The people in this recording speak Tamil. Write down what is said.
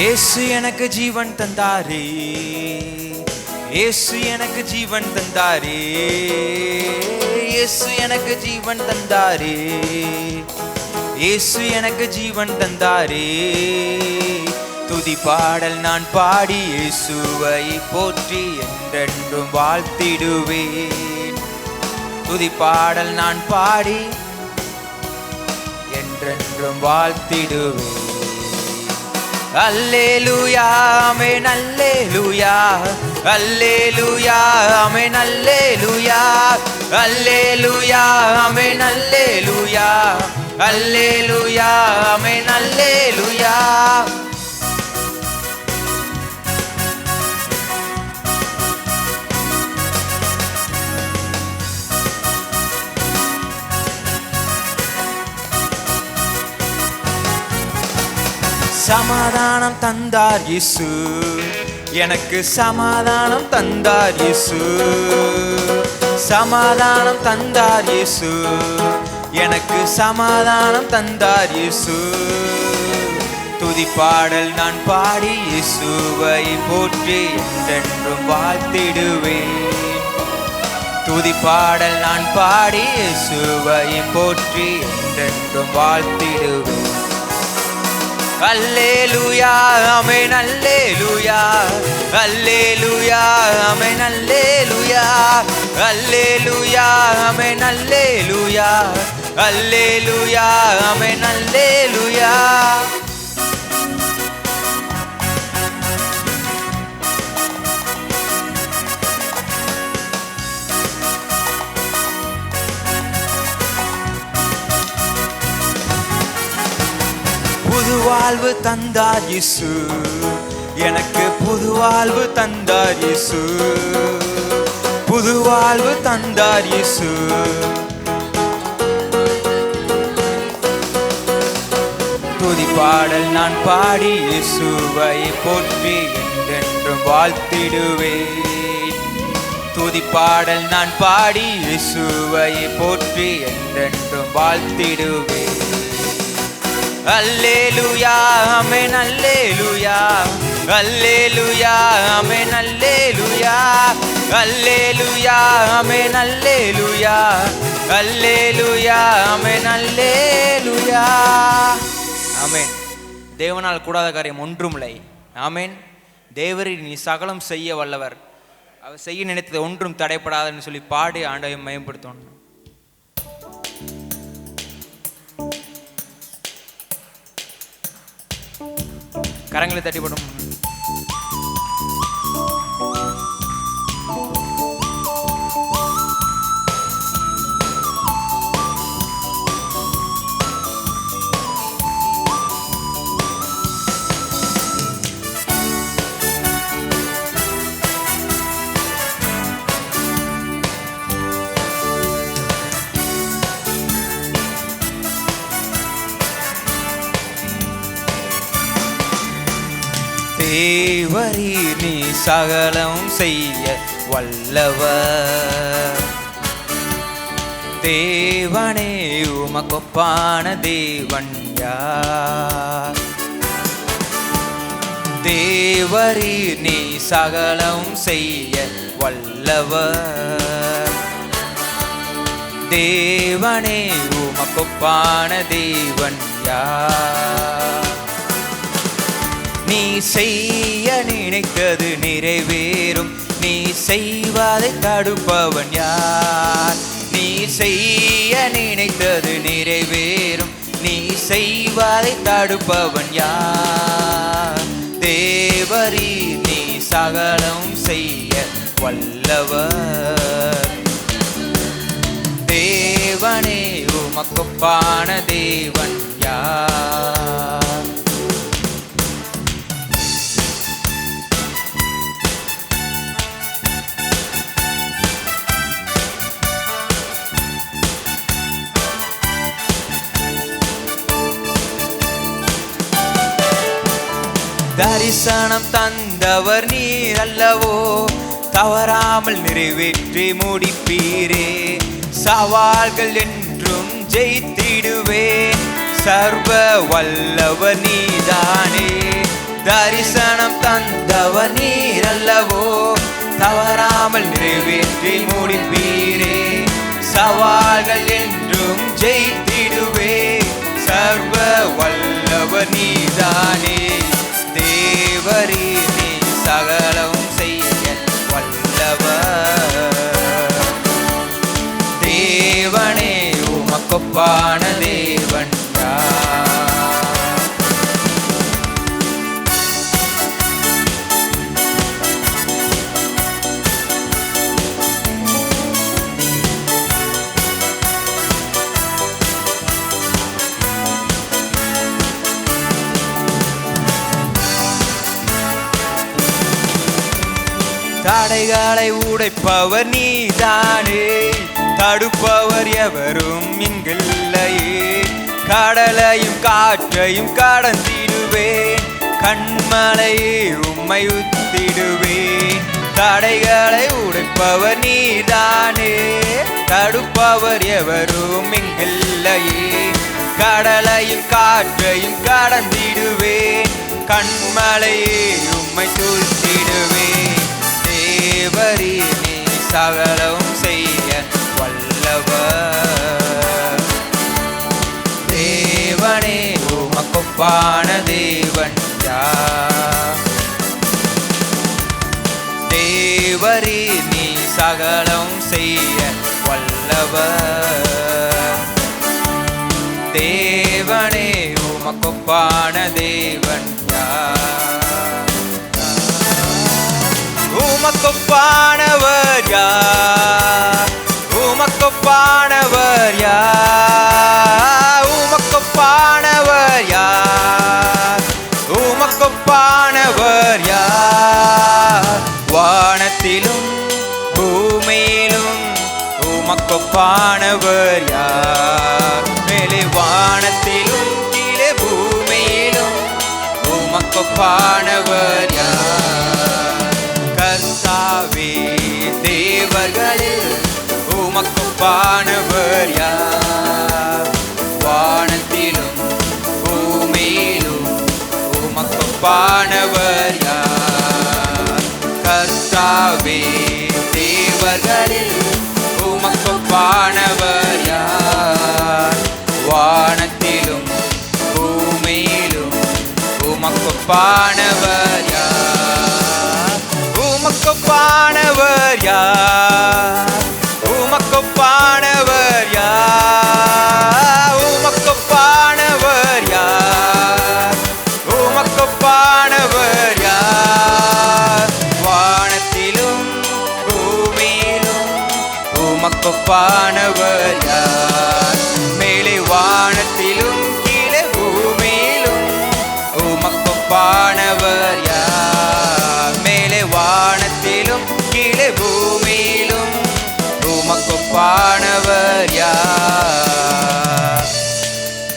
இயேசு எனக்கு ஜீவன் தந்தாரே, இயேசு எனக்கு ஜீவன் தந்தாரே, இயேசு எனக்கு ஜீவன் தந்தாரே, இயேசு எனக்கு ஜீவன் தந்தாரே. துதி பாடல் நான் பாடி இயேசுவை போற்றி என்றென்றும் வாழ்த்திடுவேன். துதி பாடல் நான் பாடி என்றென்றும் வாழ்த்திடுவேன். அல்லேலூயா ஆமென் அல்லேலூயா, அல்லேலூயா ஆமென் அல்லேலூயா, அல்லேலூயா ஆமென் அல்லேலூயா, அல்லேலூயா ஆமென் அல்லேலூயா. சமாதானம் தந்தார் இயேசு, எனக்கு சமாதானம் தந்தார் இயேசு, சமாதானம் தந்தார் இயேசு, எனக்கு சமாதானம் தந்தார் இயேசு. துதி பாடல் நான் பாடி இயேசுவை போற்றி என்றென்றும் வாழ்த்திடுவேன். துதி பாடல் நான் பாடி இயேசுவை போற்றி என்றென்றும் வாழ்த்திடுவேன். அல்லேலூயா ஆமென் அல்லேலூயா, அல்லேலூயா ஆமென் அல்லேலூயா, அல்லேலூயா ஆமென் அல்லேலூயா, அல்லேலூயா ஆமென் அல்லேலூயா. புது வாழ்வு தந்தார் இயேசு, எனக்கு புது வாழ்வு தந்தார் இயேசு, புது வாழ்வு தந்தார் இயேசு. துதி பாடல் நான் பாடி இயேசுவை போற்றி என்றென்றும் வாழ்த்திடுவேன். துதி பாடல் நான் பாடி இயேசுவை போற்றி என்றென்றும் வாழ்த்திடுவேன். அல்லேலூயா ஆமென் அல்லேலூயா, அல்லேலூயா ஆமென் அல்லேலூயா, அல்லேலூயா ஆமென் அல்லேலூயா, அல்லேலூயா ஆமென் அல்லேலூயா. ஆமென். தேவனால் கூடாத காரியம் ஒன்றுமில்லை. ஆமென். தேவரீர் நீ சகலம் செய்ய வல்லவர், அவர் செய்ய நினைத்தது ஒன்றும் தடைப்படாதுன்னு சொல்லி பாடி ஆண்டவரை மேம்படுத்தணும். கரங்களை தட்டிப்படும். தேவரீர் நீ சகலம் செய்ய வல்லவர், தேவனே உமக்கொப்பான தேவன் யார்? தேவரீர் நீ சகலம் செய்ய வல்லவர், தேவனே உமக்கொப்பான தேவன் யார்? நீ செய்ய நினைத்தது நிறைவேறும், நீ செய்வதை தடுப்பவன் யார்? நீ செய்ய நினைத்தது நிறைவேறும், நீ செய்வதை தடுப்பவன் யார்? தேவரீர் நீ சகலம் செய்ய வல்லவர், தேவனே உமக்கொப்பான தேவன் யார்? தரிசனம் தந்தவர் நீர் அல்லவோ, தவறாமல் நிறைவேற்றி முடிப்பீரே. சவால்கள் என்றும் ஜெயித்திடுவேன், சர்வ வல்லவர் நீதானே. தரிசனம் தந்தவர் நீர் அல்லவோ, தவறாமல் நிறைவேற்றி முடிப்பீரே. சவால்கள் என்றும் ஜெயித்திடுவே, சர்வ வல்லவர் நீதானே. தேவரே நீ சகலம் செய்ய வல்லவர், தேவனே உமக்கொப்பான தேவன் யார்? தடைகளை உடைப்பவர் நீதானே, தடுப்பவர் எவரும் இங்கில்லையே. கடலையும் காற்றையும் கடந்திடுவேன், கண்மலையே உம்மை உத்திடுவேன். தடைகளை உடைப்பவர் நீதானே, தடுப்பவர் எவரும் இங்கில்லையே. கடலையும் காற்றையும் கடந்திடுவேன், கண்மலையே உம்மை தூத்திடுவேன். தேவரே நீ சகலம் செய்ய வல்லவர், தேவனே உமக்கொப்பான தேவன் யார்? தேவரே நீ சகலம் செய்ய வல்லவர், தேவனே உமக்கொப்பான தேவன் யார்? உமக்கொப்பானவர் யார்? உமக்கொப்பானவர் யார்? உமக்கொப்பானவர் யார்? உமக்கொப்பானவர் யார்? வானத்திலும் பூமியிலும் உமக்கொப்பானவர் யார்? மேலே வானத்திலும் கீழே பூமியிலும் உமக்கொப்பானவர் யார்? கர்த்தாவே தேவர்களில் உமக்கொப்பானவர் யார்? வானத்திலும் பூமியிலும் உமக்கொப்பானவர் யார்? கர்த்தாவே தேவர்களில் உமக்கொப்பானவர் யார்? வானத்திலும் பூமியிலும் உமக்கொப்பானவர் யார்? உமக்கொப்பானவர் யார்? உமக்கொப்பானவர் யார்? உமக்கொப்பானவர் யார்? உமக்கொப்பானவர் யார்? வானத்திலும் பூமியிலும் உமக்கொப்பானவர் யார்?